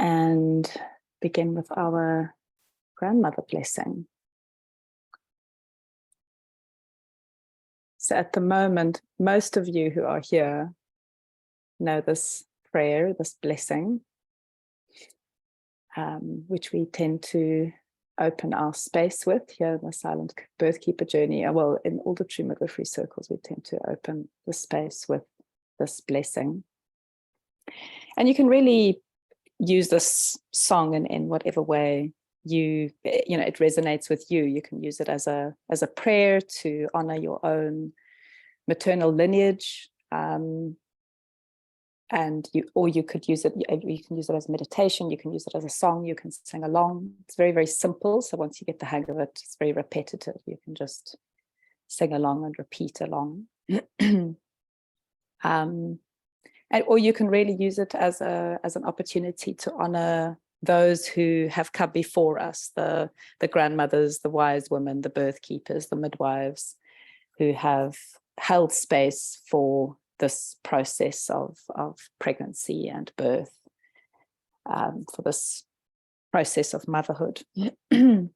and begin with our grandmother blessing. So at the moment, most of you who are here know this prayer, this blessing, which we tend to open our space with here in the Silent Birthkeeper Journey. Well, in all the true midwifery circles, we tend to open the space with this blessing. And you can really use this song in whatever way it resonates with you. You can use it as a prayer to honor your own maternal lineage, or you could use it. You can use it as meditation. You can use it as a song. You can sing along. It's very, very simple. So once you get the hang of it, it's very repetitive. You can just sing along and repeat along. Or you can really use it as an opportunity to honor those who have come before us, the grandmothers, the wise women, the birth keepers, the midwives, who have held space for this process of pregnancy and birth, for this process of motherhood. And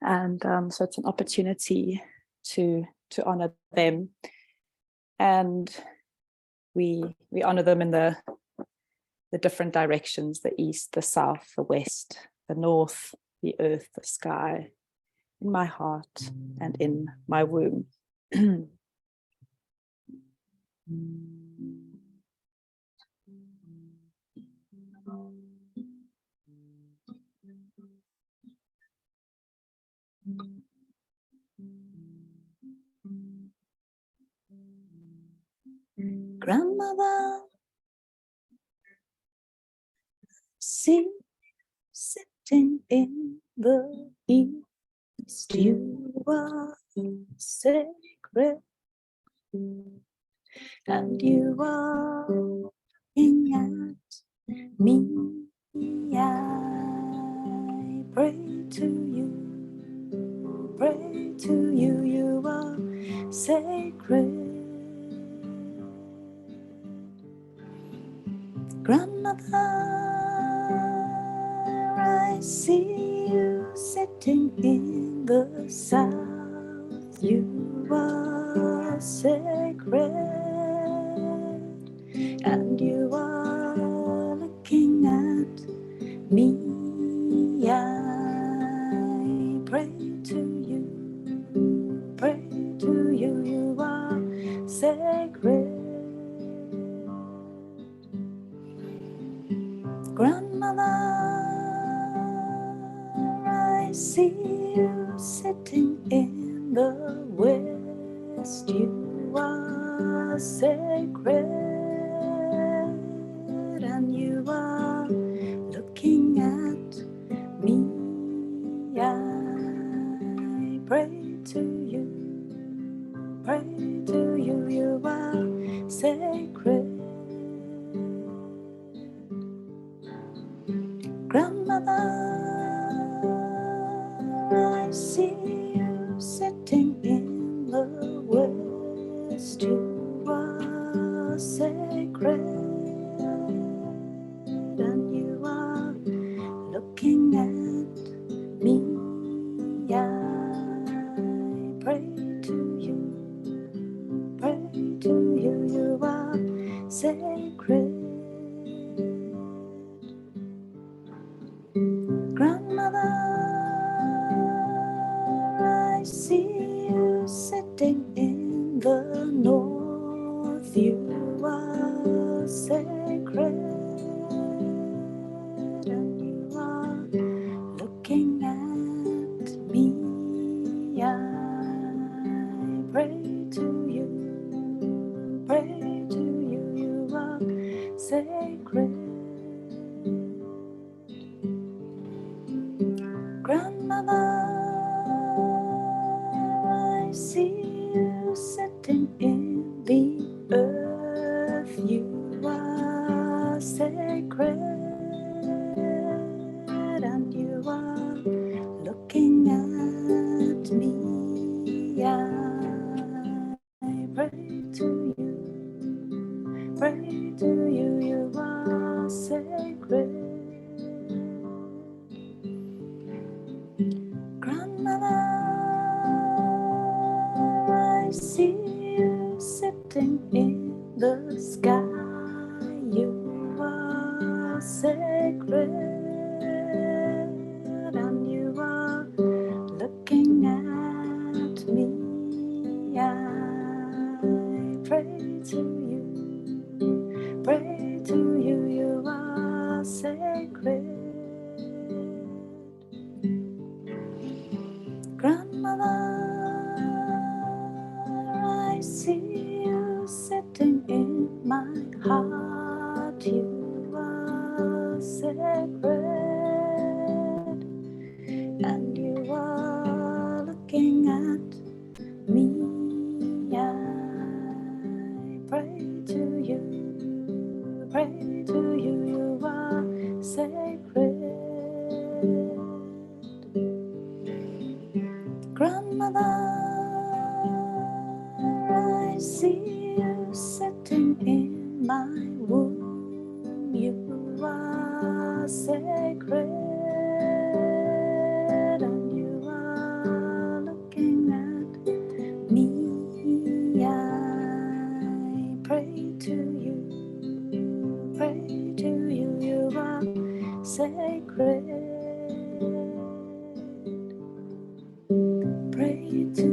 so it's an opportunity to honor them. And we honor them in the different directions: the east, the south, the west, the north, the earth, the sky, in my heart and in my womb. Grandmother, see sitting in the east, you are sacred, and you are looking at me. I pray to you, you are sacred. Grandmother, I see you sitting in the south. You are sacred, and you are looking at me. I pray to you, you are sacred. Grandmother, I see you sitting in the west. You are sacred, and you are looking at me. I pray to you, you are sacred. Grandmother, I see you sitting in the west. You are sacred, and you are looking at me. I pray to you, you are sacred. Grandmother, I see you sitting in the north. You are sacred, and you are looking at me. I pray to you, you are sacred. Grandmother, I see you sitting in the earth. You are sacred, and you are looking at me. I pray to you, you are sacred. sitting in the sky. You are sacred, and you are looking at me. I pray to you, you are sacred. Grandmother, I see you sitting in my heart. You are sacred, and you are looking at me. I pray to you, you are sacred. Grandmother, I see you sitting in my womb. You are sacred, and you are looking at me. I pray to you, you are sacred. Pray to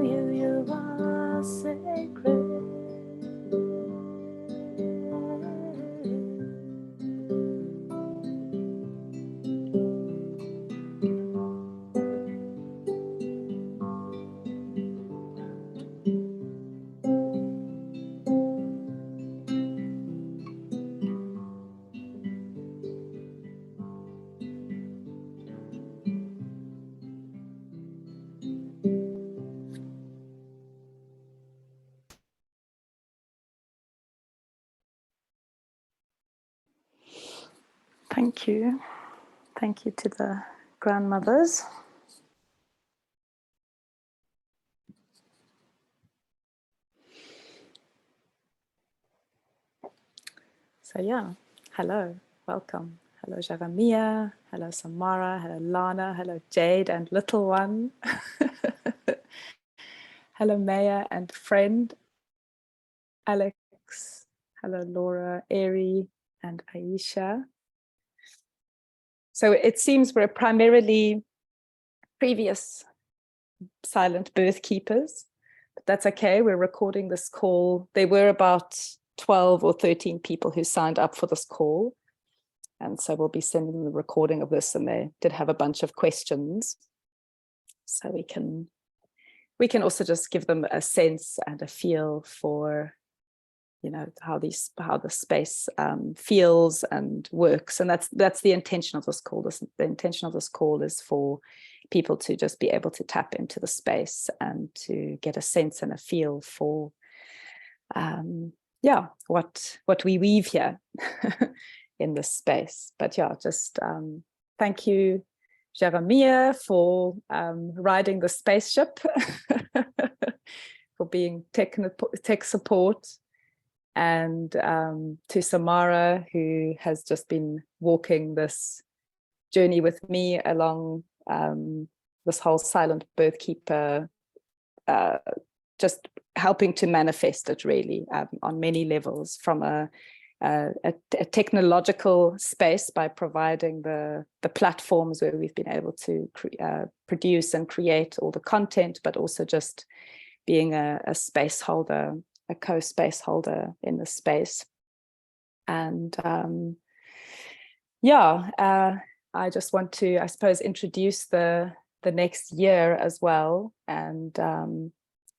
you, you are sacred. Thank you. Thank you to the grandmothers. So yeah, hello, welcome. Hello Jeremiah, hello Samara, hello Lana, hello Jade and little one. Hello Maya and friend Alex. Hello Laura, Eri and Aisha. So it seems we're primarily previous silent birth keepers, but that's okay. We're recording this call. There were about 12 or 13 people who signed up for this call. And so we'll be sending them the recording of this, and they did have a bunch of questions. So we can also just give them a sense and a feel for, you know, how the space feels and works. And that's the intention of this call. The intention of this call is for people to just be able to tap into the space and to get a sense and a feel for yeah, what we weave here in this space. But yeah, just thank you, Jeremiah, for riding the spaceship, for being tech support, and to Samara, who has just been walking this journey with me along this whole Silent Birthkeeper, just helping to manifest it really on many levels, from a technological space by providing the platforms where we've been able to produce and create all the content, but also just being a space holder, a co-space holder in the space. And yeah, I just want to, I suppose, introduce the next year as well, and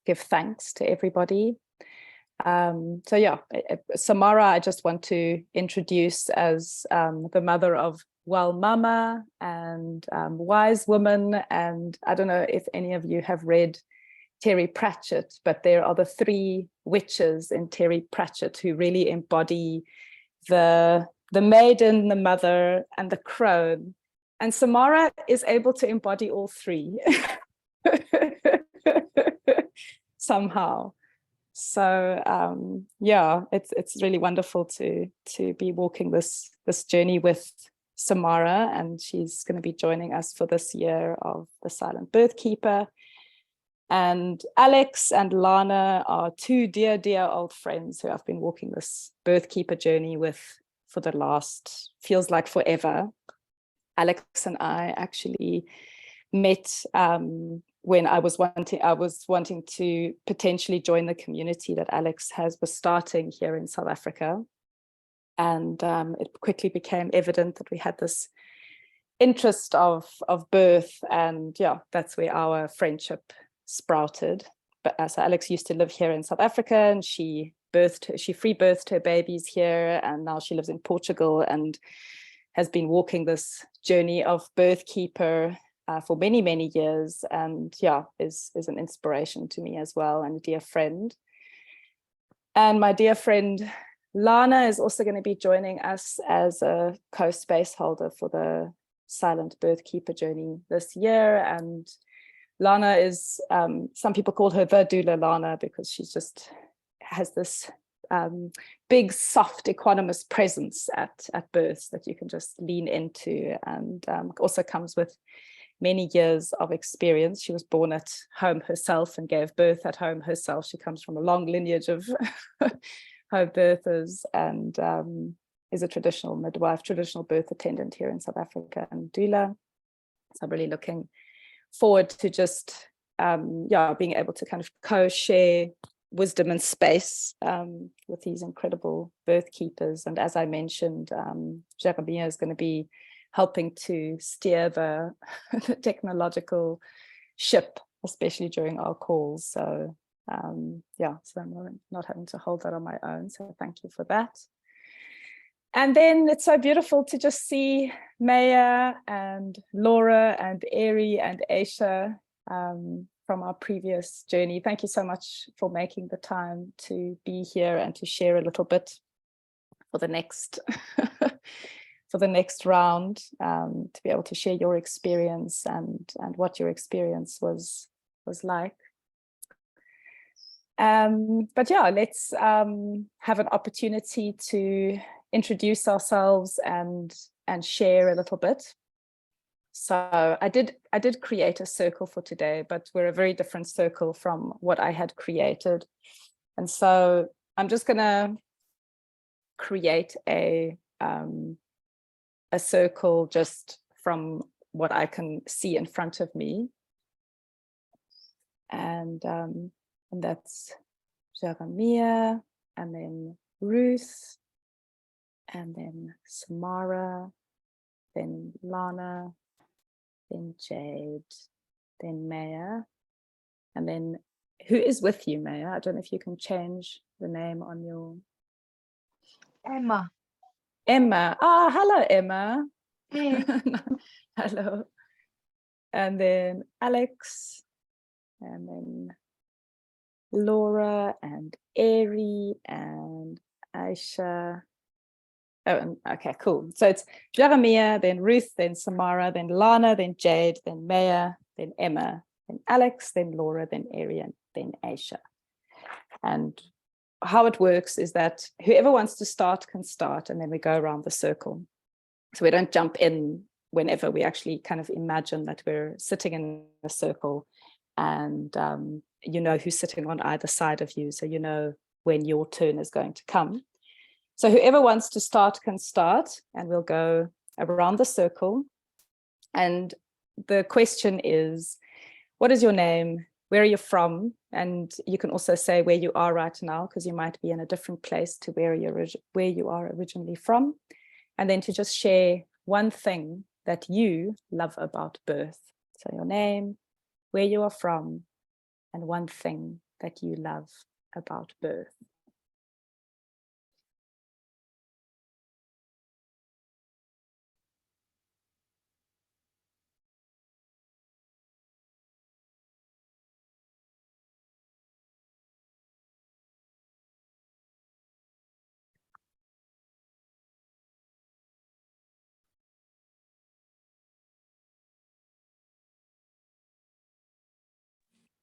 give thanks to everybody. So yeah, Samara, I just want to introduce as the mother of Well Mama and Wise Woman. And I don't know if any of you have read Terry Pratchett, but there are the three witches in Terry Pratchett who really embody the maiden, the mother, and the crone. And Samara is able to embody all three somehow. So yeah, it's really wonderful to be walking this journey with Samara, and she's going to be joining us for this year of the Silent Birthkeeper. And Alex and Lana are two dear, dear old friends who I've been walking this Birthkeeper journey with for the last, feels like forever. Alex and I actually met when I was wanting to potentially join the community that Alex was starting here in South Africa. And it quickly became evident that we had this interest of birth, and yeah, that's where our friendship sprouted. But so Alex used to live here in South Africa, and she free birthed her babies here, and now she lives in Portugal and has been walking this journey of Birthkeeper for many, many years, and yeah, is an inspiration to me as well, and a dear friend. And my dear friend Lana is also going to be joining us as a co-space holder for the Silent Birthkeeper Journey this year. And Lana is, some people call her the doula Lana, because she's just has this big, soft, equanimous presence at births that you can just lean into, and also comes with many years of experience. She was born at home herself and gave birth at home herself. She comes from a long lineage of home birthers, and is a traditional midwife, traditional birth attendant here in South Africa, and doula. So I'm really looking forward to just being able to kind of co-share wisdom and space with these incredible birth keepers. And as I mentioned, Jeremiah is going to be helping to steer the technological ship, especially during our calls. So so I'm not having to hold that on my own. So thank you for that. And then it's so beautiful to just see Maya and Laura and Eri and Aisha from our previous journey. Thank you so much for making the time to be here and to share a little bit for the next for the next round, to be able to share your experience and what your experience was like. But yeah, let's have an opportunity to introduce ourselves and share a little bit. So I did create a circle for today, but we're a very different circle from what I had created. And so I'm just gonna create a circle just from what I can see in front of me. And that's Jeremiah, and then Ruth, and then Samara, then Lana, then Jade, then Maya, and then who is with you, Maya? I don't know if you can change the name on your... Emma. Emma. Ah, hello, Emma. Hey. Hello. And then Alex, and then Laura and Eri and Aisha. Oh, and okay, cool. So it's Jeremiah, then Ruth, then Samara, then Lana, then Jade, then Maya, then Emma, then Alex, then Laura, then Eri, and then Aisha. And how it works is that whoever wants to start can start, and then we go around the circle. So we don't jump in whenever. We actually kind of imagine that we're sitting in a circle, and you know who's sitting on either side of you, so you know when your turn is going to come. So whoever wants to start can start, and we'll go around the circle. And the question is, what is your name? Where are you from? And you can also say where you are right now, because you might be in a different place to where you are originally from. And then to just share one thing that you love about birth. So your name, where you are from, and one thing that you love about birth.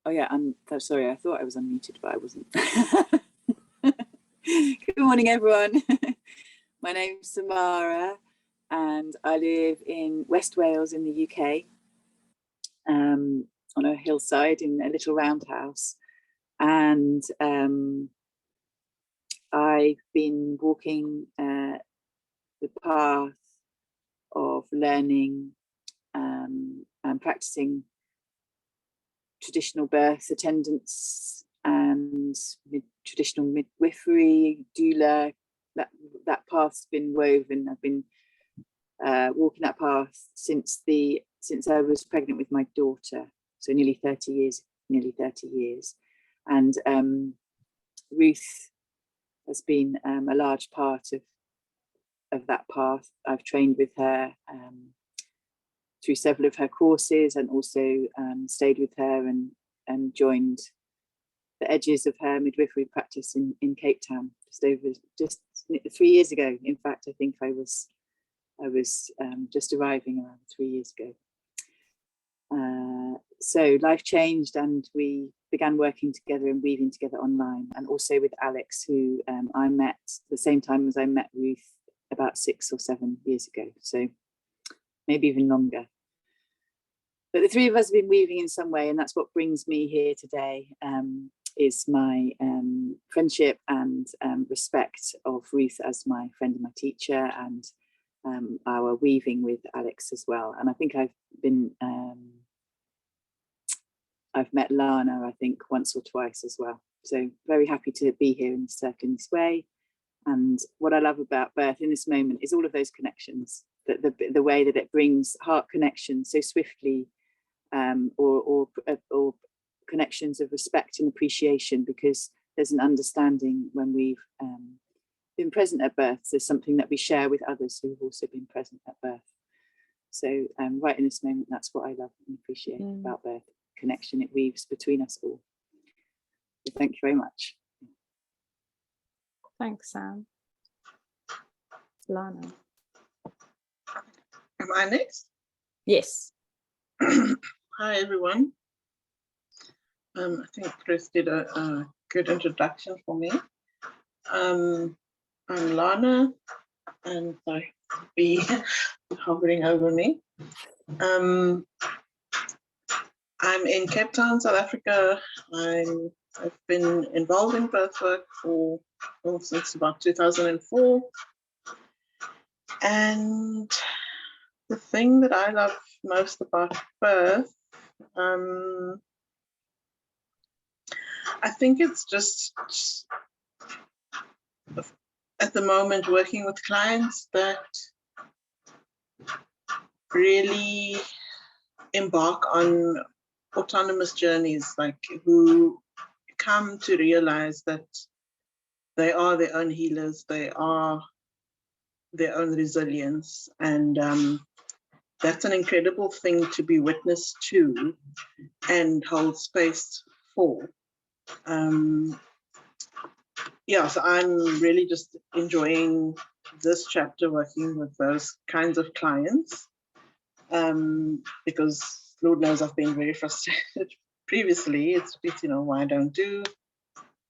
Oh yeah, I'm sorry, I thought I was unmuted, but I wasn't. Good morning, everyone. My name's Samara, and I live in West Wales in the UK, on a hillside in a little roundhouse, and I've been walking the path of learning and practicing traditional birth attendance and traditional midwifery, doula. That path's been woven. I've been walking that path since I was pregnant with my daughter, so nearly 30 years. And Ruth has been a large part of that path. I've trained with her through several of her courses, and also stayed with her and joined the edges of her midwifery practice in Cape Town just 3 years ago. In fact, I think I was just arriving around 3 years ago. So life changed, and we began working together and weaving together online, and also with Alex, who I met the same time as I met Ruth about 6 or 7 years ago, so maybe even longer. But the three of us have been weaving in some way, and that's what brings me here today, is my friendship and respect of Ruth as my friend and my teacher, and our weaving with Alex as well. And I think I've met Lana, I think, once or twice as well. So very happy to be here in this circle in this way. And what I love about birth in this moment is all of those connections, the way that it brings heart connection so swiftly, or connections of respect and appreciation, because there's an understanding when we've been present at birth. There's something that we share with others who've also been present at birth. So right in this moment, that's what I love and appreciate about birth. Connection it weaves between us all. So thank you very much. Thanks, Sam. Lana. Am I next? Yes. Hi, everyone. I think Chris did a good introduction for me. I'm Lana, and I be hovering over me. I'm in Cape Town, South Africa. I've been involved in birth work since about 2004. And the thing that I love most about birth, I think it's just at the moment working with clients that really embark on autonomous journeys, like who come to realize that they are their own healers, they are their own resilience, and that's an incredible thing to be witness to and hold space for. Yeah, so I'm really just enjoying this chapter working with those kinds of clients, because Lord knows I've been very frustrated previously. It's why I don't do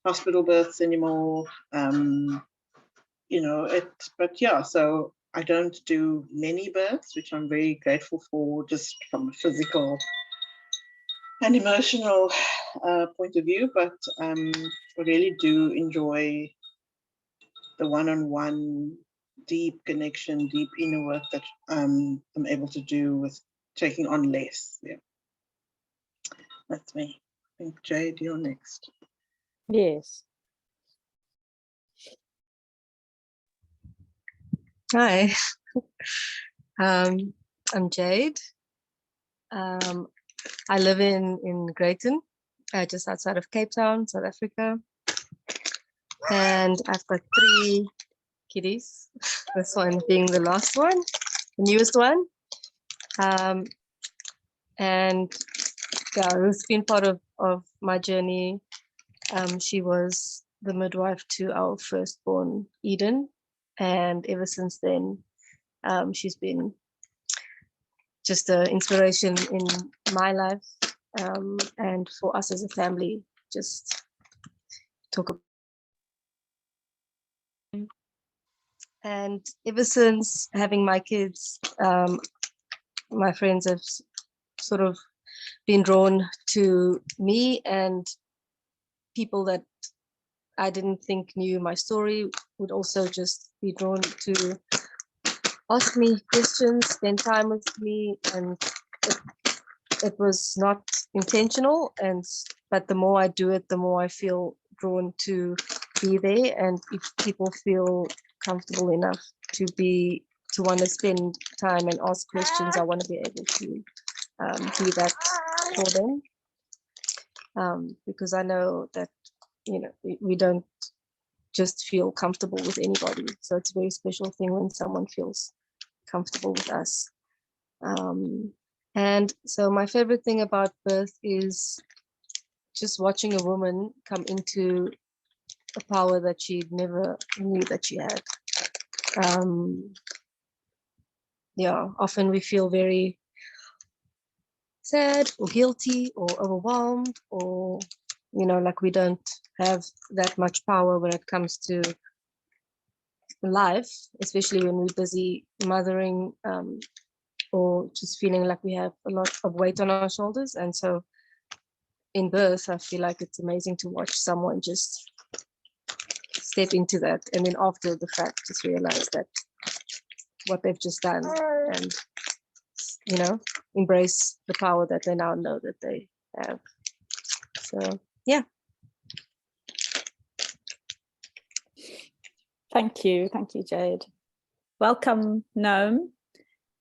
hospital births anymore. But yeah, so I don't do many births, which I'm very grateful for, just from a physical and emotional point of view. But I really do enjoy the one-on-one deep connection, deep inner work that I'm able to do with taking on less. Yeah, that's me. I think Jade, you're next. Yes. Hi, I'm Jade. I live in Greyton, just outside of Cape Town, South Africa. And I've got 3 kitties, this one being the last one, the newest one. And yeah, Ruth's been part of my journey. She was the midwife to our firstborn, Eden. And ever since then, she's been just an inspiration in my life, and for us as a family. Just talk about. And ever since having my kids, my friends have sort of been drawn to me, and people that I didn't think knew my story would also just be drawn to ask me questions, spend time with me, and it was not intentional. But the more I do it, the more I feel drawn to be there. And if people feel comfortable enough to want to spend time and ask questions, I want to be able to be that for them, because I know that we don't just feel comfortable with anybody. So it's a very special thing when someone feels comfortable with us. And so my favorite thing about birth is just watching a woman come into a power that she never knew that she had. Yeah, often we feel very sad or guilty or overwhelmed, or like we don't have that much power when it comes to life, especially when we're busy mothering, or just feeling like we have a lot of weight on our shoulders. And so in birth, I feel like it's amazing to watch someone just step into that, and then after the fact just realize that what they've just done, and embrace the power that they now know that they have. So yeah. Thank you, Jade. Welcome, Noam.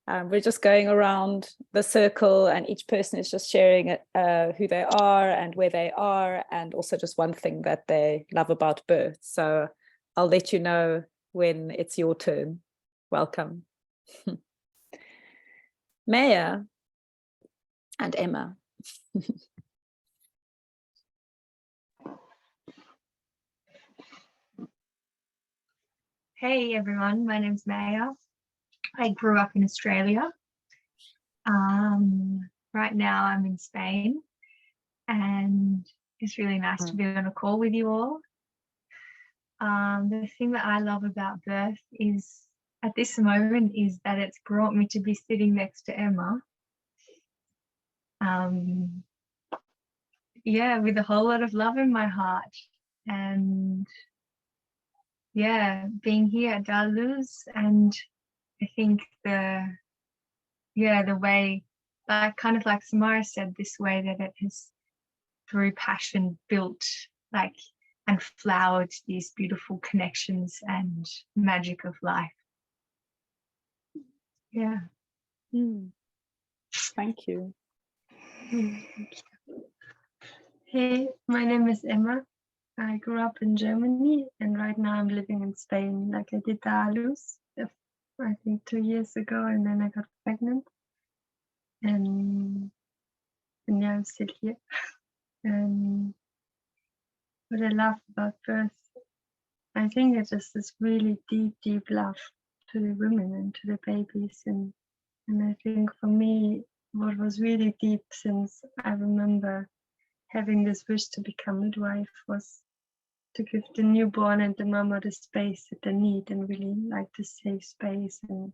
We're just going around the circle, and each person is just sharing who they are and where they are, and also just one thing that they love about birth. So I'll let you know when it's your turn. Welcome. Maya and Emma. Hey everyone, my name's Maya. I grew up in Australia. Right now I'm in Spain, and it's really nice to be on a call with you all. The thing that I love about birth is, at this moment, is that it's brought me to be sitting next to Emma. Yeah, with a whole lot of love in my heart, and yeah, being here at Daluz. And I think the way, like kind of like Samara said, this way that it has, through passion, built and flowered these beautiful connections and magic of life. Yeah. Thank you. Hey, my name is Emma. I grew up in Germany, and right now I'm living in Spain. Like, I did the ALUS, I think 2 years ago, and then I got pregnant. And now I'm still here. And what I love about birth, I think it's just this really deep, deep love to the women and to the babies. And I think for me, what was really deep, since I remember having this wish to become midwife, was to give the newborn and the mama the space that they need, and really like the safe space, and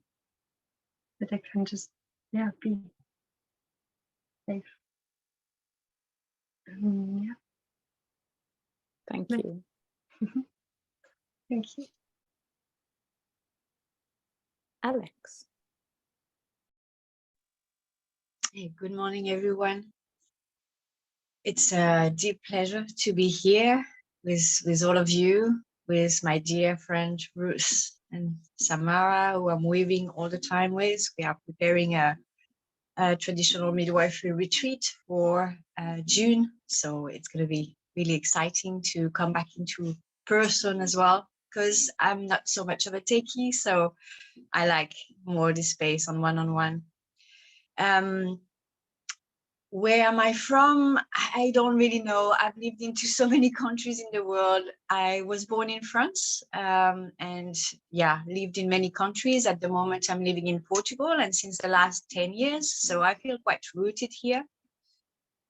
that they can just be safe. Yeah. Thank you. Thank you. Alex. Hey, good morning, everyone. It's a deep pleasure to be here with all of you, with my dear friend Ruth and Samara, who I'm weaving all the time with. We are preparing a traditional midwifery retreat for June, so it's going to be really exciting to come back into person as well, because I'm not so much of a techie, so I like more the space on one-on-one. Where am I from? I don't really know. I've lived into so many countries in the world. I was born in France, and lived in many countries. At the moment, I'm living in Portugal, and since the last 10 years, so I feel quite rooted here.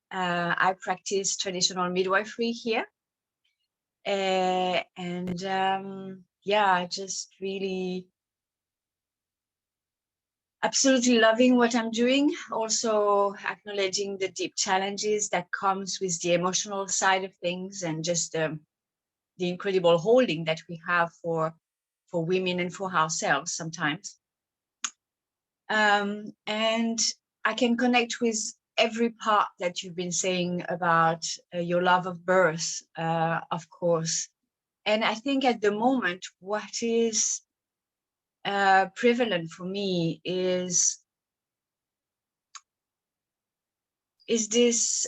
I practice traditional midwifery here. I just really, absolutely loving what I'm doing, also acknowledging the deep challenges that comes with the emotional side of things, and just the incredible holding that we have for women and for ourselves sometimes. And I can connect with every part that you've been saying about your love of birth, of course. And I think at the moment, what is prevalent for me is this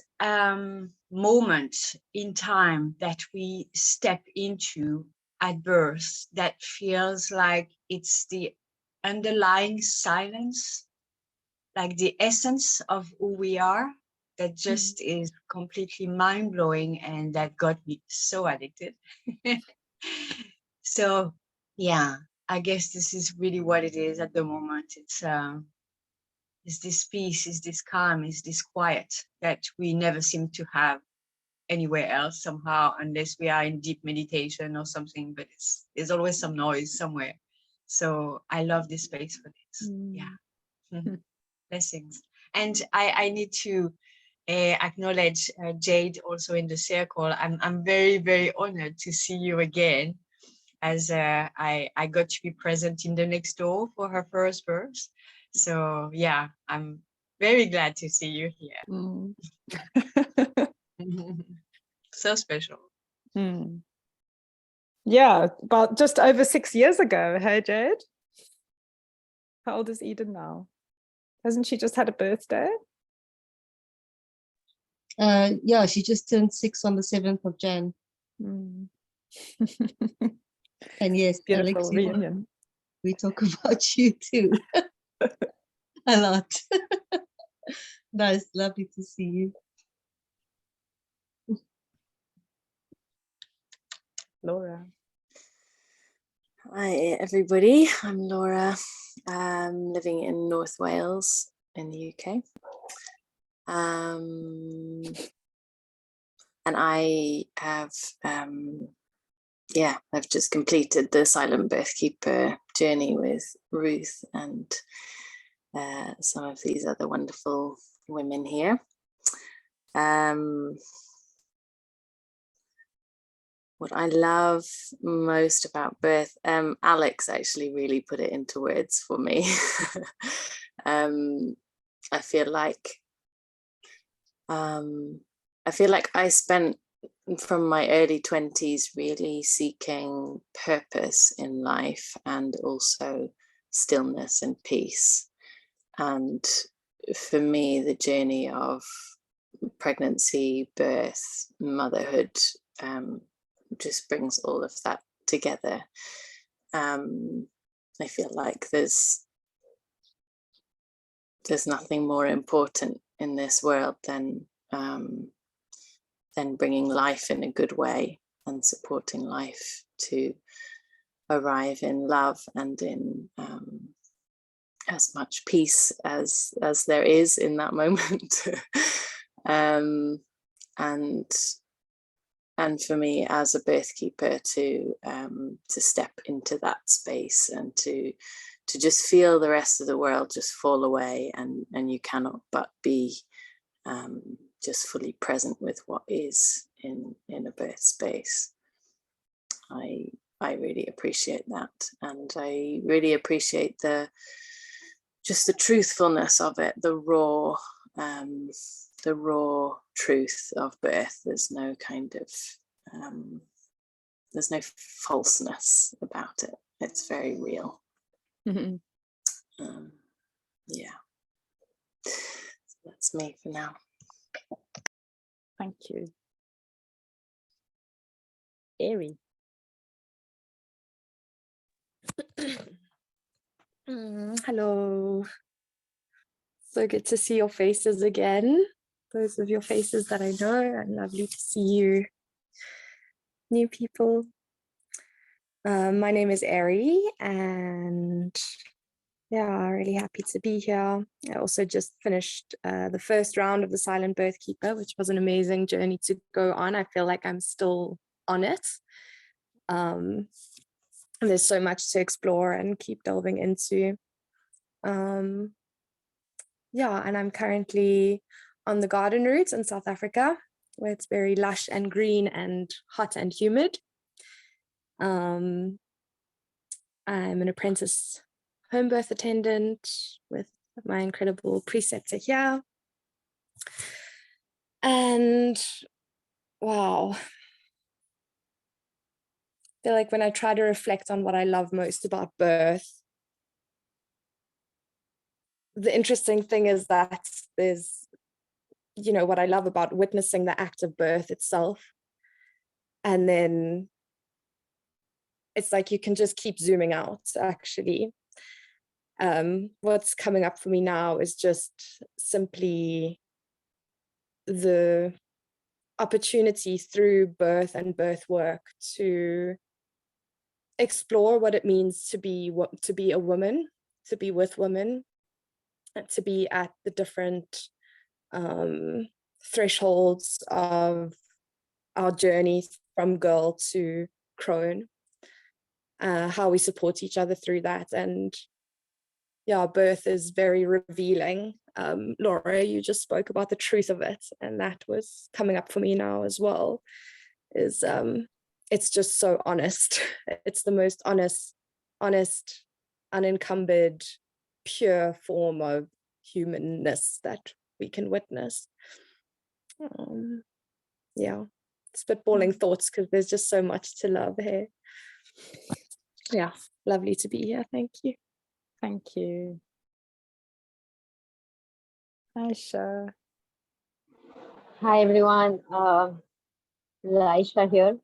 moment in time that we step into at birth that feels like it's the underlying silence, like the essence of who we are, that just is completely mind-blowing, and that got me so addicted. So yeah, I guess this is really what it is at the moment. It's this peace, is this calm, is this quiet that we never seem to have anywhere else somehow, unless we are in deep meditation or something, but there's always some noise somewhere. So I love this space for this. Yeah. Blessings. And I need to acknowledge Jade also in the circle. I'm very, very honored to see you again, as I got to be present in the next door for her first birth. So yeah, I'm very glad to see you here. So special. Yeah, about just over 6 years ago. Hey, Jade? How old is Eden now? Hasn't she just had a birthday? Yeah, she just turned 6 on the 7th of Jan. And yes, Beautiful Alex, reunion. we talk about you too. A lot. Nice, lovely to see you. Laura. Hi everybody, I'm Laura, living in North Wales in the UK. And I have, I've just completed the Silent Birthkeeper Journey with Ruth and some of these other wonderful women here. What I love most about birth, Alex actually really put it into words for me. I feel like I spent from my early 20s really seeking purpose in life, and also stillness and peace. And for me, the journey of pregnancy, birth, motherhood, just brings all of that together. I feel like there's nothing more important in this world than bringing life in a good way and supporting life to arrive in love and in as much peace as there is in that moment. And for me as a birthkeeper to step into that space and to just feel the rest of the world just fall away, and you cannot but be just fully present with what is in a birth space. I really appreciate that, and I really appreciate the truthfulness of it, the raw truth of birth. There's no kind of there's no falseness about it. It's very real. Yeah, so that's me for now. Thank you. Ari. Hello. So good to see your faces again. Those of your faces that I know, and lovely to see you, new people. My name is Ari, and yeah, really happy to be here. I also just finished the first round of the Silent Birthkeeper, which was an amazing journey to go on. I feel like I'm still on it. And there's so much to explore and keep delving into. Yeah, and I'm currently on the garden route in South Africa, where it's very lush and green and hot and humid. I'm an apprentice home birth attendant with my incredible preceptor here. And wow, I feel like when I try to reflect on what I love most about birth, the interesting thing is that there's, you know, what I love about witnessing the act of birth itself. And then it's like you can just keep zooming out, actually. What's coming up for me now is just simply the opportunity through birth and birth work to explore what it means to be a woman, to be with women, to be at the different thresholds of our journey from girl to crone, how we support each other through that. And yeah, birth is very revealing. Laura, you just spoke about the truth of it, and that was coming up for me now as well, is it's just so honest. It's the most honest, unencumbered, pure form of humanness that we can witness. Yeah, spitballing thoughts because there's just so much to love here. Yeah, lovely to be here. Thank you. Thank you. Aisha. Hi everyone, Aisha here.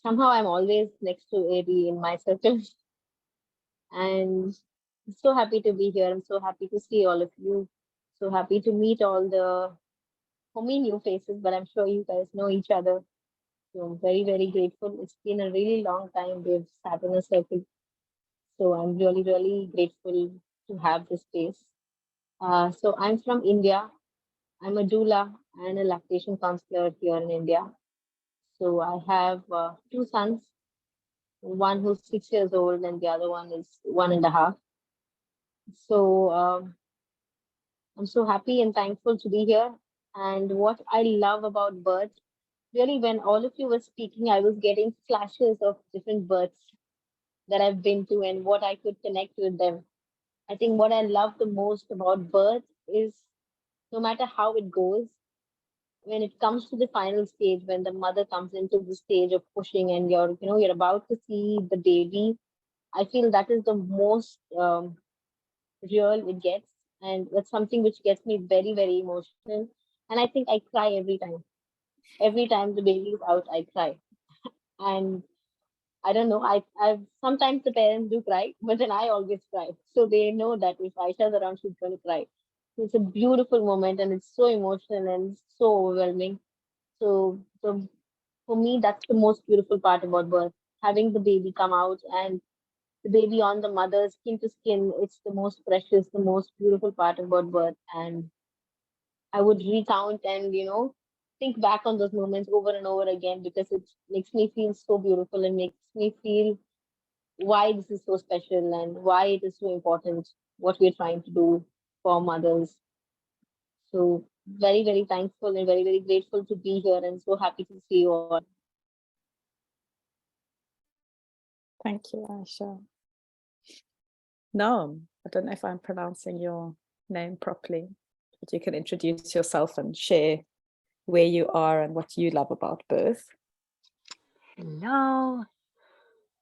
Somehow I'm always next to Adi in my circle, and I'm so happy to be here. I'm so happy to see all of you. So happy to meet all the, for me, new faces, but I'm sure you guys know each other. So I'm very, very grateful. It's been a really long time we've sat in a circle. So I'm really, really grateful to have this space. So I'm from India. I'm a doula and a lactation counselor here in India. So I have two sons, one who's 6 years old and the other one is 1.5. So I'm so happy and thankful to be here. And what I love about birth, really when all of you were speaking, I was getting flashes of different births that I've been to and what I could connect with them. I think what I love the most about birth is no matter how it goes, when it comes to the final stage, when the mother comes into the stage of pushing and you're about to see the baby, I feel that is the most real it gets. And that's something which gets me very, very emotional. And I think I cry every time. Every time the baby is out, I cry. And I don't know, I've sometimes the parents do cry, but then I always cry. So they know that if Aisha's around, she's going to cry. It's a beautiful moment and it's so emotional and so overwhelming. So for me, that's the most beautiful part about birth. Having the baby come out and the baby on the mother, skin to skin, it's the most precious, the most beautiful part about birth. And I would recount and, think back on those moments over and over again because it makes me feel so beautiful and makes me feel why this is so special and why it is so important, what we're trying to do for mothers. So very, very thankful and very, very grateful to be here and so happy to see you all. Thank you, Aisha. Noam, I don't know if I'm pronouncing your name properly, but you can introduce yourself and share where you are and what you love about birth. Hello.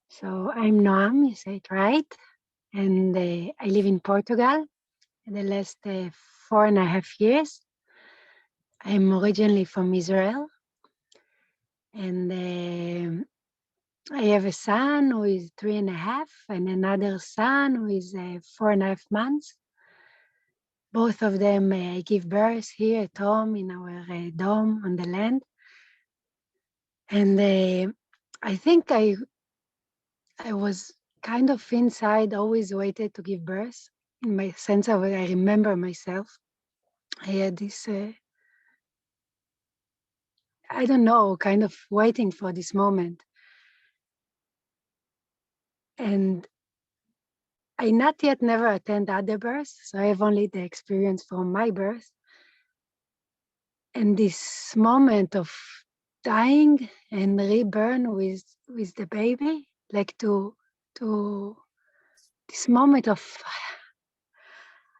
So I'm Noam, you say it right. And I live in Portugal in the last 4.5 years. I'm originally from Israel. And I have a son who is 3.5 and another son who is 4.5 months. Both of them I give birth here at home in our dome on the land. And I think I was kind of inside, always waited to give birth. In my sense of it, I remember myself. I had this, I don't know, kind of waiting for this moment. And I not yet never attend other births, so I have only the experience from my birth. And this moment of dying and reborn with the baby, like to this moment of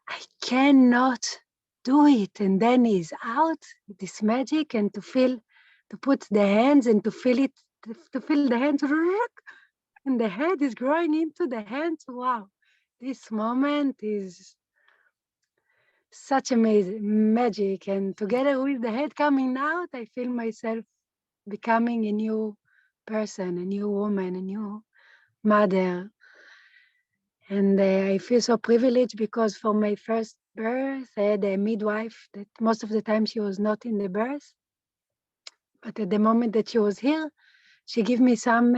I cannot do it, and then he's out, this magic, and to put the hands and to feel it, to feel the hands, and the head is growing into the hands. Wow, this moment is such amazing magic, and together with the head coming out, I feel myself becoming a new person, a new woman, a new mother. And I feel so privileged because for my first birth, I had a midwife that most of the time she was not in the birth. But at the moment that she was here, she gave me some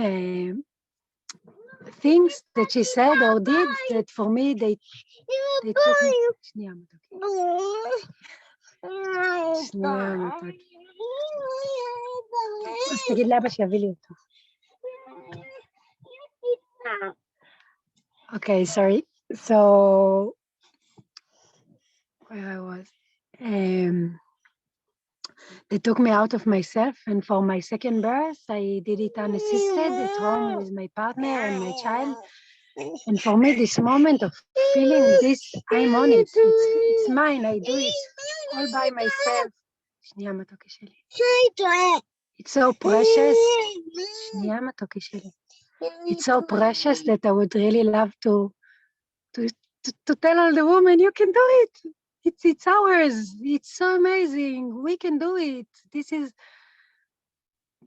things that she said or did that for me, they took me... שנייה, מתוקי. אז תגיד לאבא שיביא לי אותו. Okay, sorry. So where I was, they took me out of myself, and for my second birth, I did it unassisted at home with my partner and my child. And for me, this moment of feeling this, I'm on it. It's mine. I do it all by myself. שנייה, מתוקי שלי. It's so precious. שנייה, מתוקי שלי. It's so precious that I would really love to tell all the women, you can do it. It's ours. It's so amazing. We can do it. This is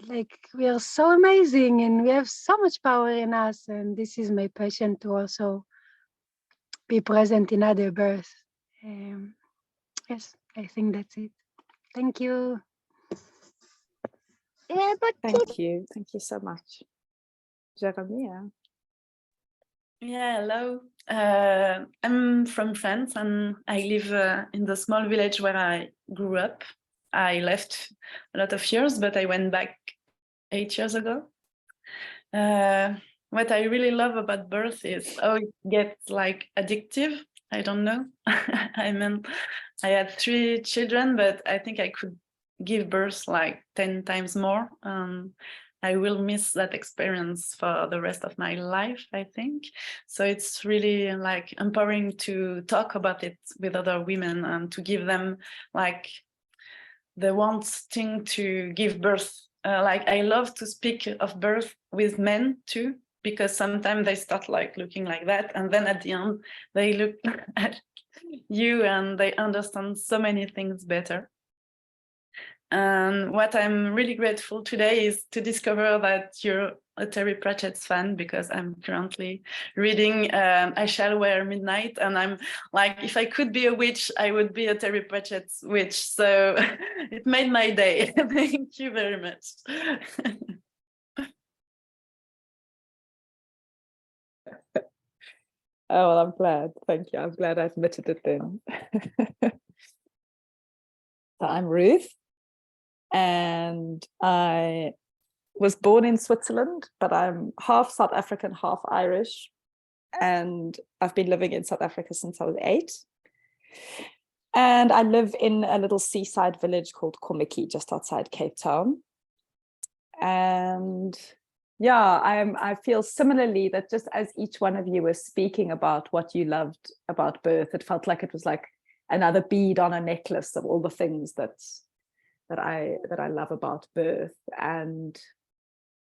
like, we are so amazing and we have so much power in us. And this is my passion to also be present in other births. Yes, I think that's it. Thank you. Thank you. Thank you so much. Jeremiah. Yeah, hello. I'm from France and I live in the small village where I grew up. I left a lot of years, but I went back 8 years ago. What I really love about birth is how it gets like addictive. I don't know. I mean, I had 3 children, but I think I could give birth like 10 times more. I will miss that experience for the rest of my life, I think. So it's really like empowering to talk about it with other women and to give them like the wanting to give birth. Like I love to speak of birth with men too, because sometimes they start like looking like that, and then at the end they look at you and they understand so many things better. And what I'm really grateful today is to discover that you're a Terry Pratchett's fan, because I'm currently reading I Shall Wear Midnight, and I'm like, if I could be a witch, I would be a Terry Pratchett's witch. So it made my day. Thank you very much. Oh, well, I'm glad. Thank you. I'm glad I admitted it then. So I'm Ruth, and I was born in Switzerland, but I'm half South African, half Irish. And I've been living in South Africa since I was 8. And I live in a little seaside village called Kommetjie, just outside Cape Town. And yeah, I feel similarly that just as each one of you was speaking about what you loved about birth, it felt like it was like another bead on a necklace of all the things that I love about birth.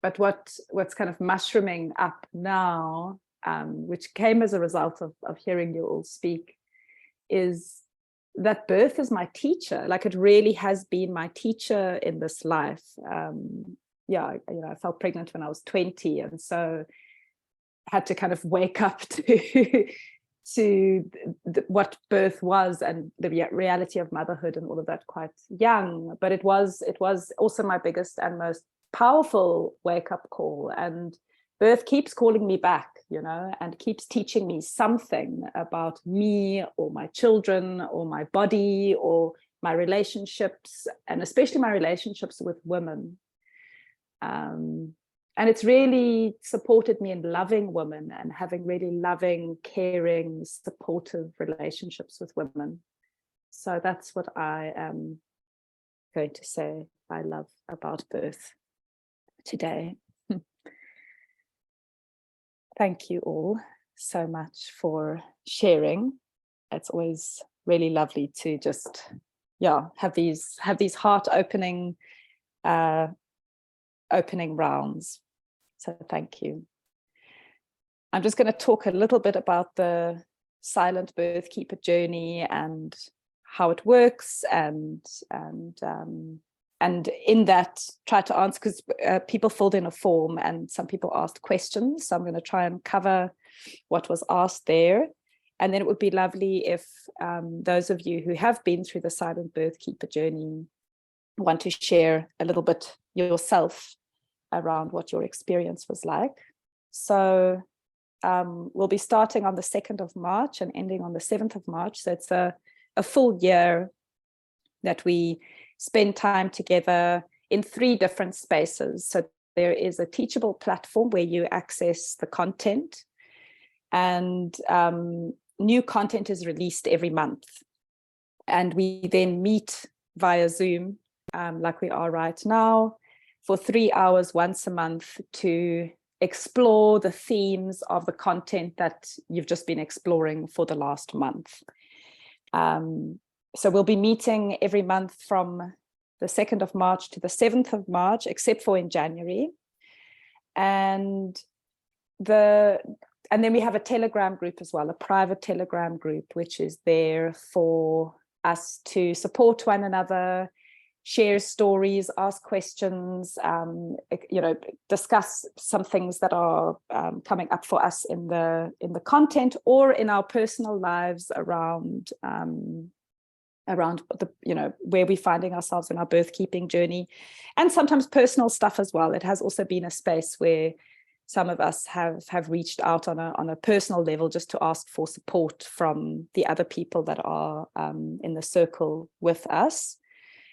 But what's kind of mushrooming up now, which came as a result of hearing you all speak, is that birth is my teacher. Like, it really has been my teacher in this life. Yeah, I felt pregnant when I was 20, and so had to kind of wake up to what birth was and the reality of motherhood and all of that quite young. But it was also my biggest and most powerful wake-up call, and birth keeps calling me back, and keeps teaching me something about me or my children or my body or my relationships, and especially my relationships with women. it's really supported me in loving women and having really loving, caring, supportive relationships with women. So that's what I am going to say I love about birth today. Thank you all so much for sharing. It's always really lovely to just, have these heart-opening opening rounds. So thank you. I'm just going to talk a little bit about the Silent Birthkeeper Journey and how it works, and in that try to answer, because people filled in a form and some people asked questions. So I'm going to try and cover what was asked there. And then it would be lovely if those of you who have been through the Silent Birthkeeper Journey want to share a little bit yourself around what your experience was like. So we'll be starting on the 2nd of March and ending on the 7th of March. So it's a full year that we spend time together in 3 different spaces. So there is a teachable platform where you access the content, and new content is released every month. And we then meet via Zoom, like we are right now, for 3 hours once a month to explore the themes of the content that you've just been exploring for the last month. So we'll be meeting every month from the 2nd of March to the 7th of March, except for in January. And then we have a Telegram group as well, a private Telegram group, which is there for us to support one another, share stories, ask questions, discuss some things that are coming up for us in the content or in our personal lives around the, where we're finding ourselves in our birth-keeping journey, and sometimes personal stuff as well. It has also been a space where some of us have reached out on a personal level just to ask for support from the other people that are in the circle with us.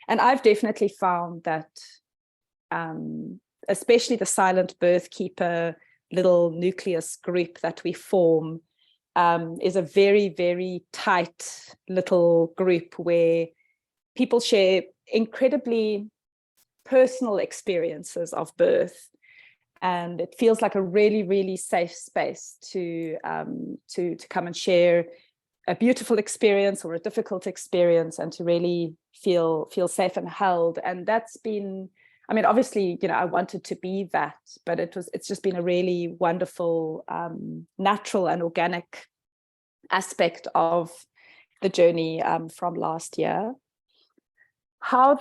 And I've definitely found that, especially the Silent Birthkeeper little nucleus group that we form, is a very, very tight little group where people share incredibly personal experiences of birth. And it feels like a really, really safe space to come and share a beautiful experience or a difficult experience, and to really feel safe and held. And that's been, obviously, I wanted to be that, but it's just been a really wonderful, natural and organic aspect of the journey from last year. How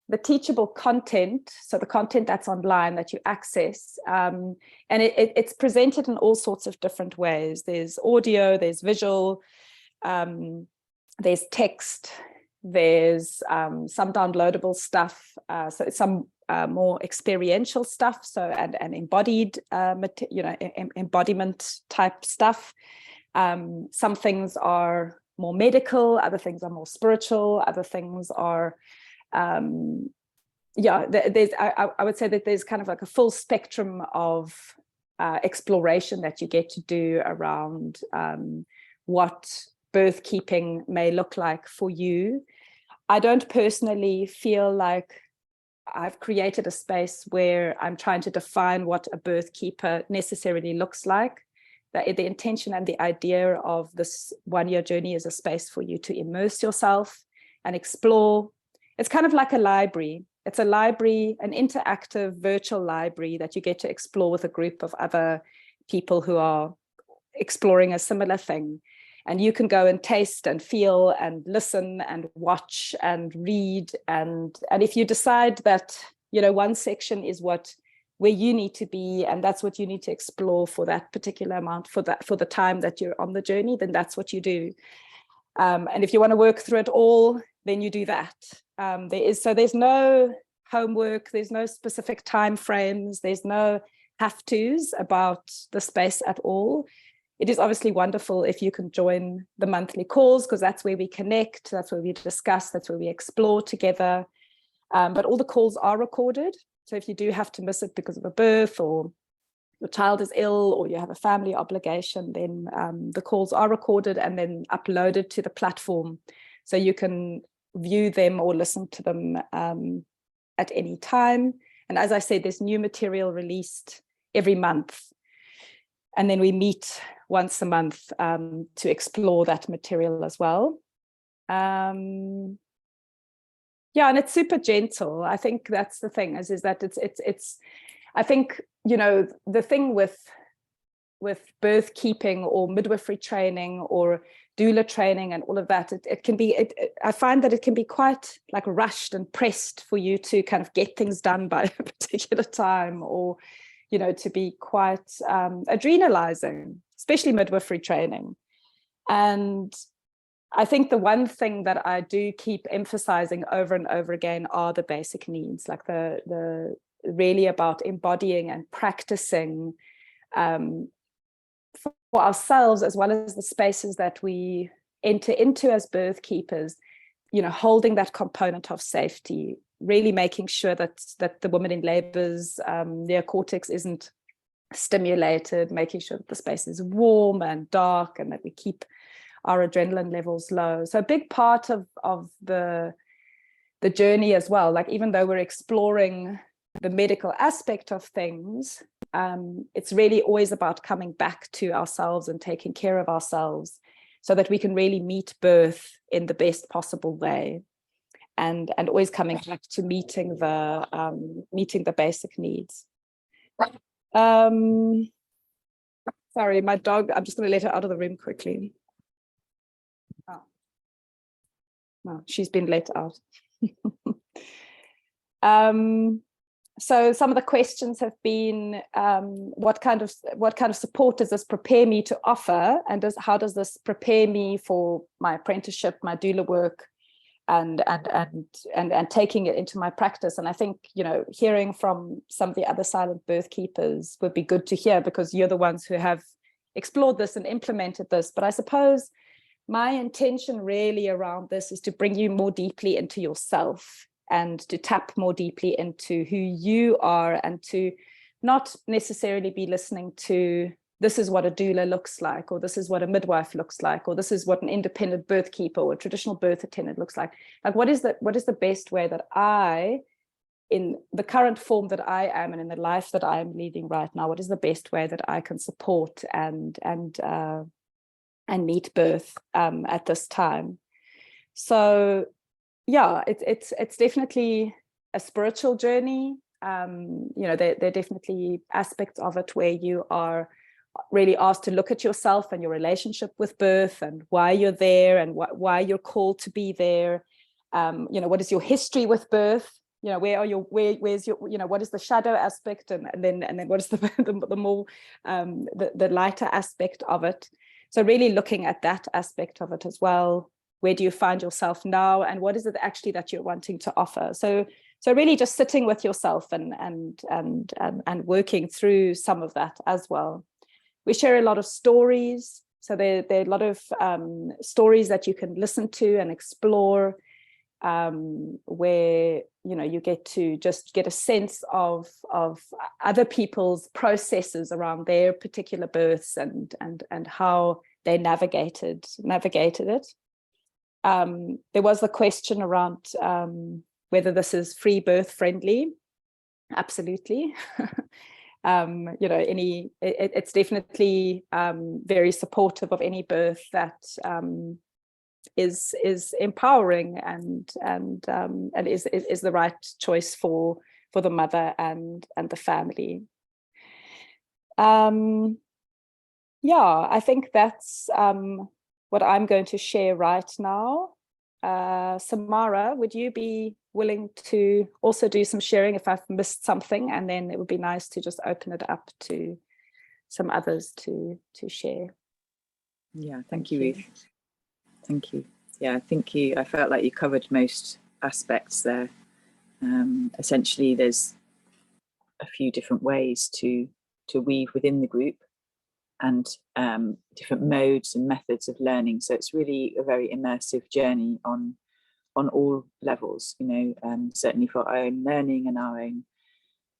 the teachable content, so the content that's online that you access, and it's presented in all sorts of different ways. There's audio, there's visual, there's text, there's some downloadable stuff, so it's some more experiential stuff, so and embodied, embodiment type stuff. Some things are more medical, other things are more spiritual, other things are I would say that there's kind of like a full spectrum of exploration that you get to do around what birth keeping may look like for you. I don't personally feel like I've created a space where I'm trying to define what a birth keeper necessarily looks like. The intention and the idea of this one-year journey is a space for you to immerse yourself and explore. It's kind of like a library. It's a library, an interactive virtual library that you get to explore with a group of other people who are exploring a similar thing. And you can go and taste and feel and listen and watch and read. And if you decide that, one section is where you need to be, and that's what you need to explore for that particular amount, for the time that you're on the journey, then that's what you do. And if you want to work through it all, then you do that. There's no homework, there's no specific time frames, there's no have-tos about the space at all. It is obviously wonderful if you can join the monthly calls, because that's where we connect, that's where we discuss, that's where we explore together. But all the calls are recorded, So if you do have to miss it because of a birth, or your child is ill, or you have a family obligation, then the calls are recorded and then uploaded to the platform, so you can view them or listen to them at any time. And as I said, there's new material released every month, and then we meet once a month to explore that material as well. Yeah, and it's super gentle. I think that's the thing, is that it's I think, you know, the thing with birth keeping or midwifery training or doula training and all of that, it can be, I find that it can be quite like rushed and pressed for you to kind of get things done by a particular time, or, you know, to be quite adrenalizing, especially midwifery training. And I think the one thing that I do keep emphasizing over and over again are the basic needs, like the really about embodying and practicing for ourselves, as well as the spaces that we enter into as birth keepers, you know, holding that component of safety, really making sure that the woman in labor's neocortex isn't stimulated, making sure that the space is warm and dark, and that we keep our adrenaline levels low. So a big part of the journey as well, like even though we're exploring the medical aspect of things, it's really always about coming back to ourselves and taking care of ourselves, so that we can really meet birth in the best possible way, and always coming back to meeting the basic needs. Sorry, my dog, I'm just going to let her out of the room quickly. Oh. No, she's been let out. So some of the questions have been, what kind of support does this prepare me to offer, and how does this prepare me for my apprenticeship, my doula work, and taking it into my practice? And I think, you know, hearing from some of the other silent birth keepers would be good to hear, because you're the ones who have explored this and implemented this. But I suppose my intention really around this is to bring you more deeply into yourself, and to tap more deeply into who you are, and to not necessarily be listening to, this is what a doula looks like, or this is what a midwife looks like, or this is what an independent birth keeper or a traditional birth attendant looks like. Like, what is the best way that I, in the current form that I am and in the life that I am leading right now, what is the best way that I can support and meet birth at this time? So yeah, it's definitely a spiritual journey. You know, there are definitely aspects of it where you are really asked to look at yourself and your relationship with birth, and why you're there, and why you're called to be there. You know, what is your history with birth? You know, where's your, you know, what is the shadow aspect, and then what is the more the lighter aspect of it? So really looking at that aspect of it as well. Where do you find yourself now, and what is it actually that you're wanting to offer? So really just sitting with yourself and working through some of that as well. We share a lot of stories, so there are a lot of stories that you can listen to and explore, where, you know, you get to just get a sense of other people's processes around their particular births and how they navigated it. There was the question around whether this is free birth friendly. Absolutely. You know, it's definitely very supportive of any birth that is empowering and is the right choice for the mother and the family. Yeah, I think that's what I'm going to share right now. Samara, would you be willing to also do some sharing if I've missed something? And then it would be nice to just open it up to some others to share. Yeah, thank you, Ruth. Thank you. Yeah, I felt like you covered most aspects there. Essentially, there's a few different ways to weave within the group, and different modes and methods of learning. So it's really a very immersive journey on all levels, you know, certainly for our own learning and our own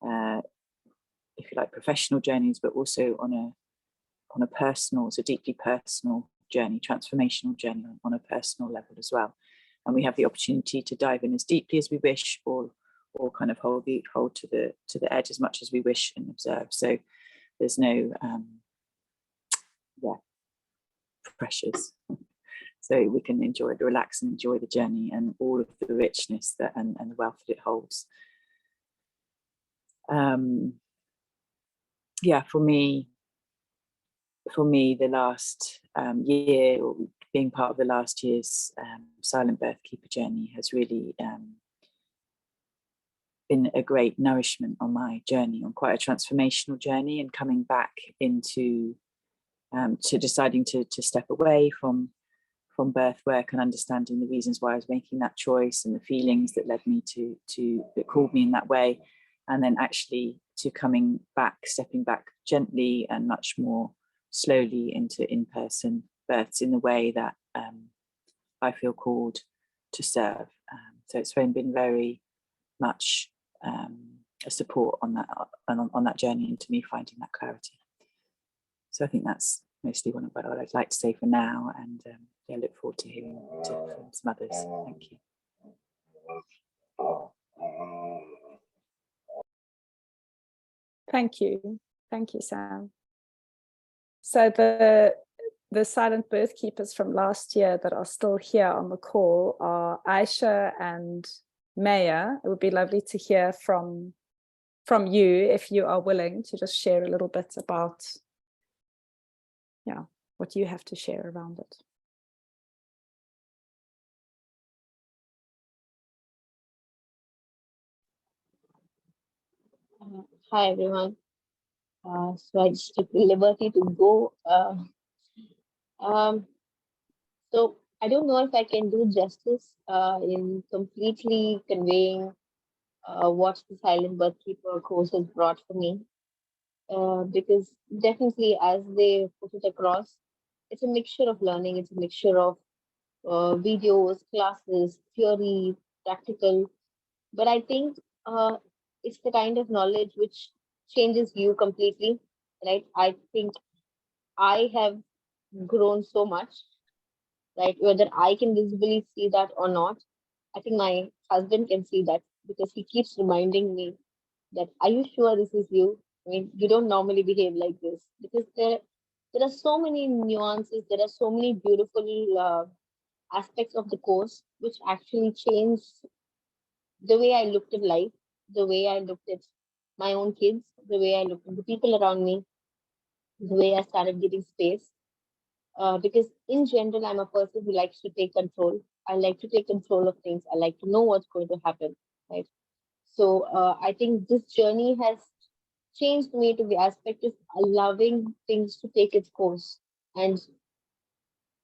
if you like, professional journeys, but also on a personal, it's a deeply personal journey, transformational journey on a personal level as well. And we have the opportunity to dive in as deeply as we wish, or kind of hold to the edge as much as we wish and observe. So there's no pressures. So we can relax and enjoy the journey and all of the richness and the wealth that it holds. For me, the last year, or being part of the last year's Silent Birthkeeper Journey, has really been a great nourishment on my journey, on quite a transformational journey, and coming back into to deciding to step away from birth work and understanding the reasons why I was making that choice and the feelings that led me that called me in that way, and then actually to stepping back gently and much more slowly into in-person births in the way that I feel called to serve. So it's been very much a support on that journey, and to me finding that clarity. So I think that's mostly what I'd like to say for now, and I look forward to hearing from some others. Thank you. Thank you, Sam. So the silent birth keepers from last year that are still here on the call are Aisha and Maya. It would be lovely to hear from you, if you are willing to just share a little bit about what you have to share around it. Hi everyone. So I just took the liberty to go. So I don't know if I can do justice in completely conveying what the Silent Birthkeeper course has brought for me. Because definitely, as they put it across, it's a mixture of learning. It's a mixture of videos, classes, theory, practical. But I think it's the kind of knowledge which changes you completely, right? I think I have grown so much, right? Whether I can visibly see that or not, I think my husband can see that, because he keeps reminding me that, are you sure this is you? I mean, you don't normally behave like this. Because there are so many nuances, there are so many beautiful aspects of the course which actually change the way I looked at life, the way I looked at my own kids, the way I looked at the people around me, the way I started getting space. Because in general, I'm a person who likes to take control. I like to take control of things. I like to know what's going to happen, right? So I think this journey has changed me to the aspect of allowing things to take its course. And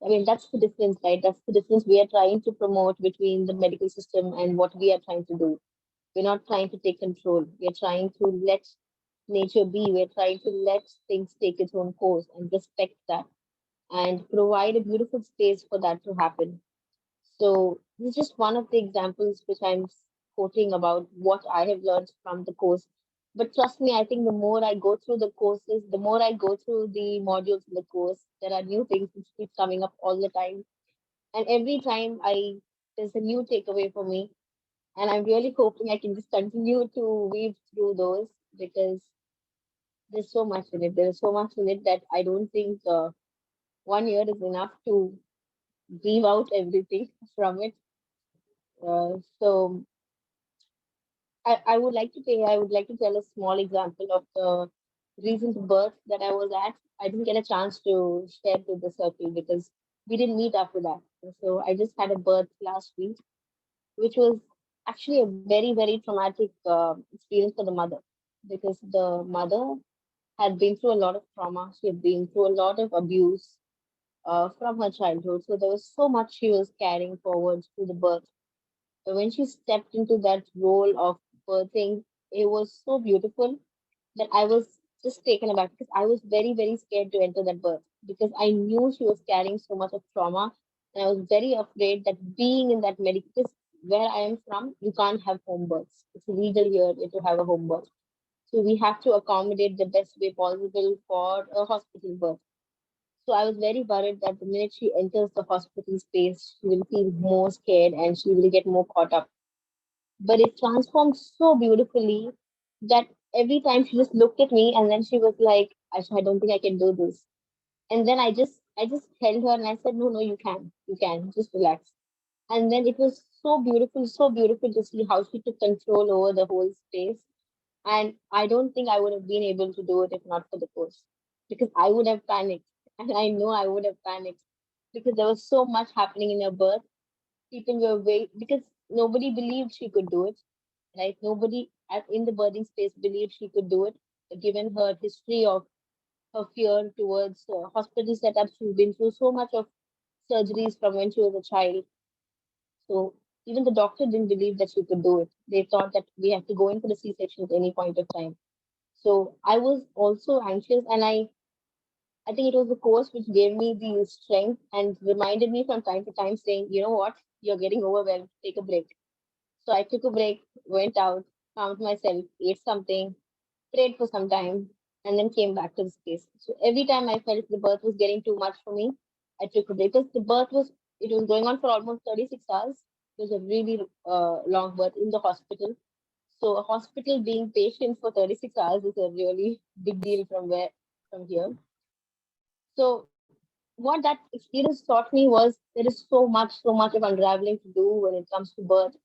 I mean, that's the difference, right? That's the difference we are trying to promote between the medical system and what we are trying to do. We're not trying to take control. We're trying to let nature be. We're trying to let things take its own course and respect that and provide a beautiful space for that to happen. So this is just one of the examples which I'm quoting about what I have learned from the course. But trust me, I think the more I go through the courses, the more I go through the modules in the course, there are new things which keep coming up all the time. And every time there's a new takeaway for me. And I'm really hoping I can just continue to weave through those, because there's so much in it. There's so much in it that I don't think 1 year is enough to weave out everything from it. So I would like to tell a small example of the recent birth that I was at. I didn't get a chance to share with the circle because we didn't meet after that. So I just had a birth last week, which was actually a very, very traumatic experience for the mother, because the mother had been through a lot of trauma. She had been through a lot of abuse from her childhood. So there was so much she was carrying forward to the birth. So when she stepped into that role of birthing, it was so beautiful that I was just taken aback, because I was very, very scared to enter that birth, because I knew she was carrying so much of trauma. And I was very afraid that being in that medical, where I am from, you can't have home births. It's illegal here to have a home birth. So we have to accommodate the best way possible for a hospital birth. So I was very worried that the minute she enters the hospital space, she will feel more scared and she will get more caught up. But it transformed so beautifully that every time she just looked at me and then she was like, Aisha, I don't think I can do this. And then I just held her and I said, no, you can, just relax. And then it was so beautiful to see how she took control over the whole space. And I don't think I would have been able to do it if not for the course, because I would have panicked. And I know I would have panicked because there was so much happening in her birth. People were waiting because nobody believed she could do it, right? Nobody in the birthing space believed she could do it, given her history of her fear towards hospital setups. She's been through so much of surgeries from when she was a child. So even the doctor didn't believe that she could do it. They thought that we have to go in for the C-section at any point of time. So I was also anxious, and I think it was the course which gave me the strength and reminded me from time to time saying, you know what, you're getting overwhelmed, take a break. So I took a break, went out, calmed myself, ate something, prayed for some time, and then came back to the space. So every time I felt the birth was getting too much for me, I took a break because it was going on for almost 36 hours. It was a really long birth in the hospital. So a hospital being patient for 36 hours is a really big deal from here. So what that experience taught me was there is so much of unraveling to do when it comes to birth.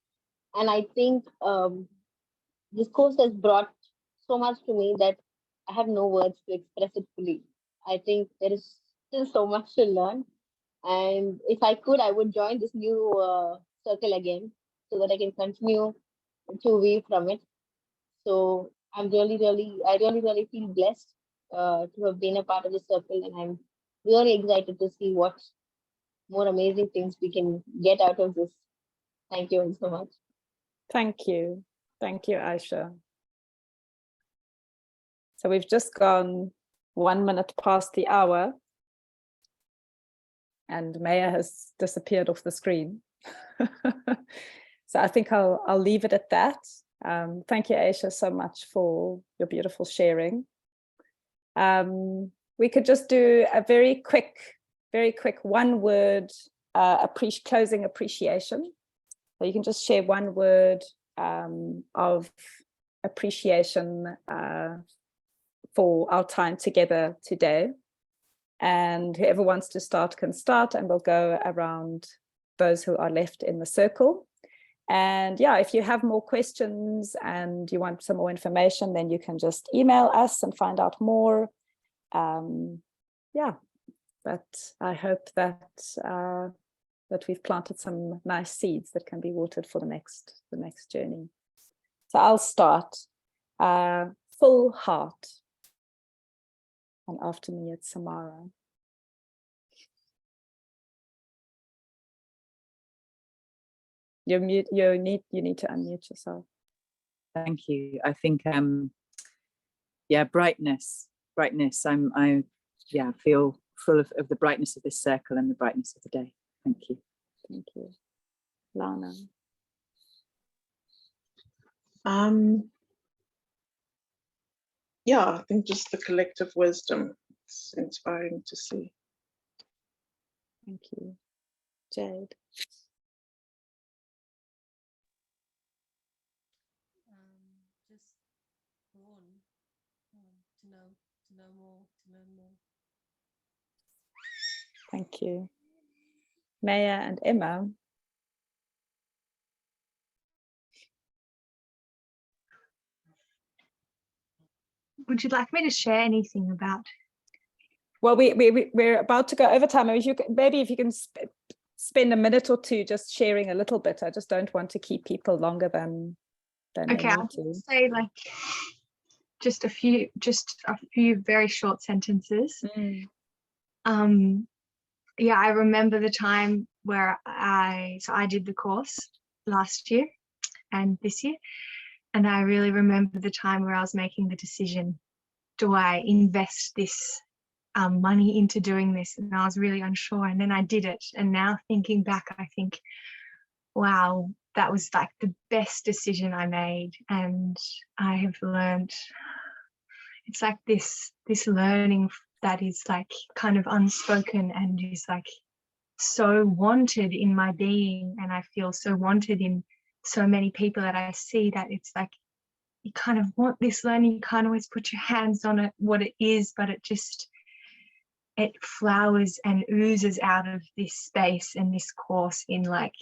And I think this course has brought so much to me that I have no words to express it fully. I think there is still so much to learn. And if I could, I would join this new circle again so that I can continue to weave from it. So I really feel blessed to have been a part of the circle. And I'm really excited to see what more amazing things we can get out of this. Thank you so much. Thank you, Aisha. So we've just gone 1 minute past the hour, and Maya has disappeared off the screen. So I think I'll leave it at that. Thank you, Aisha, so much for your beautiful sharing. We could just do a very quick one word closing appreciation. So you can just share one word of appreciation for our time together today. And whoever wants to start can start, and we'll go around those who are left in the circle. And yeah, if you have more questions and you want some more information, then you can just email us and find out more. Yeah, but I hope that that we've planted some nice seeds that can be watered for the next journey. So I'll start. Full heart. And after me, it's Samara. You need to unmute yourself. Thank you. I think yeah, brightness. I feel full of the brightness of this circle and the brightness of the day. Thank you. Thank you. Lana. Yeah, I think just the collective wisdom. It's inspiring to see. Thank you. Jade. Just born to know more, to learn more. Thank you. Maya and Emma. Would you like me to share anything about? Well, we're about to go over time. Maybe if you can spend a minute or two just sharing a little bit. I just don't want to keep people longer than Okay, I'll say like just a few very short sentences. Yeah, I remember the time where I did the course last year and this year, and I really remember the time where I was making the decision, do I invest this money into doing this? And I was really unsure, and then I did it. And now thinking back, I think, wow, that was like the best decision I made. And I have learned, it's like this learning that is like kind of unspoken and is like so wanted in my being, and I feel so wanted in so many people that I see, that it's like you kind of want this learning, you can't always put your hands on it, what it is, but it flowers and oozes out of this space and this course in like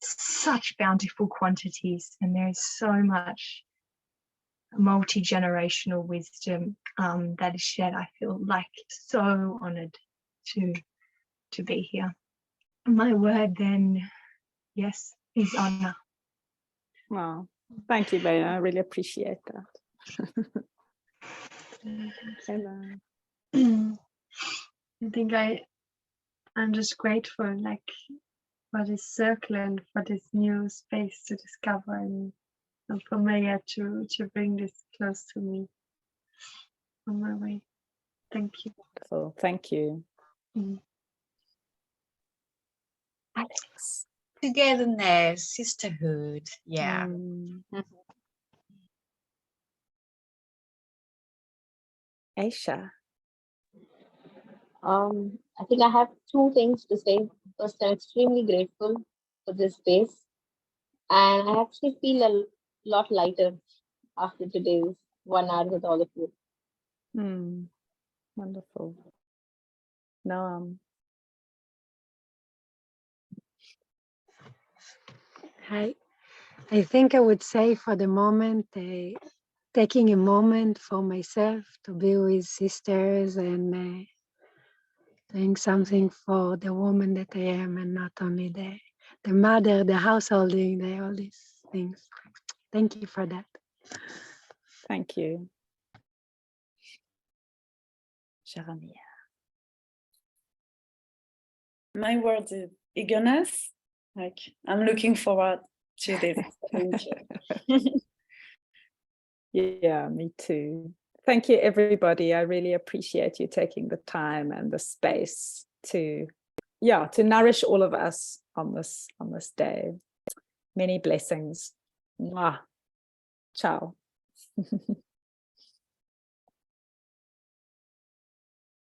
such bountiful quantities, and there is so much multi-generational wisdom that is shared. I feel like so honored to be here. My word then, yes, is honor. Wow, thank you, Bella. I really appreciate that. I think I'm just grateful, like, for this circle and for this new space to discover, and for Maya to bring this close to me on my way. Thank you. Wonderful. Thank you. Alex. Togetherness, sisterhood. Yeah. Aisha. I think I have two things to say. First, I'm extremely grateful for this space, and I actually feel a lot lighter after today's 1 hour with all of you. Wonderful. No, I think I would say for the moment, taking a moment for myself to be with sisters and doing something for the woman that I am, and not only the mother, the householding, all these things. Thank you for that. thank you. Sharamia. My word is eagerness. Like, I'm looking forward to this. Thank you. Yeah, me too. Thank you, everybody. I really appreciate you taking the time and the space to nourish all of us on this day. Many blessings. Mwah. Ciao.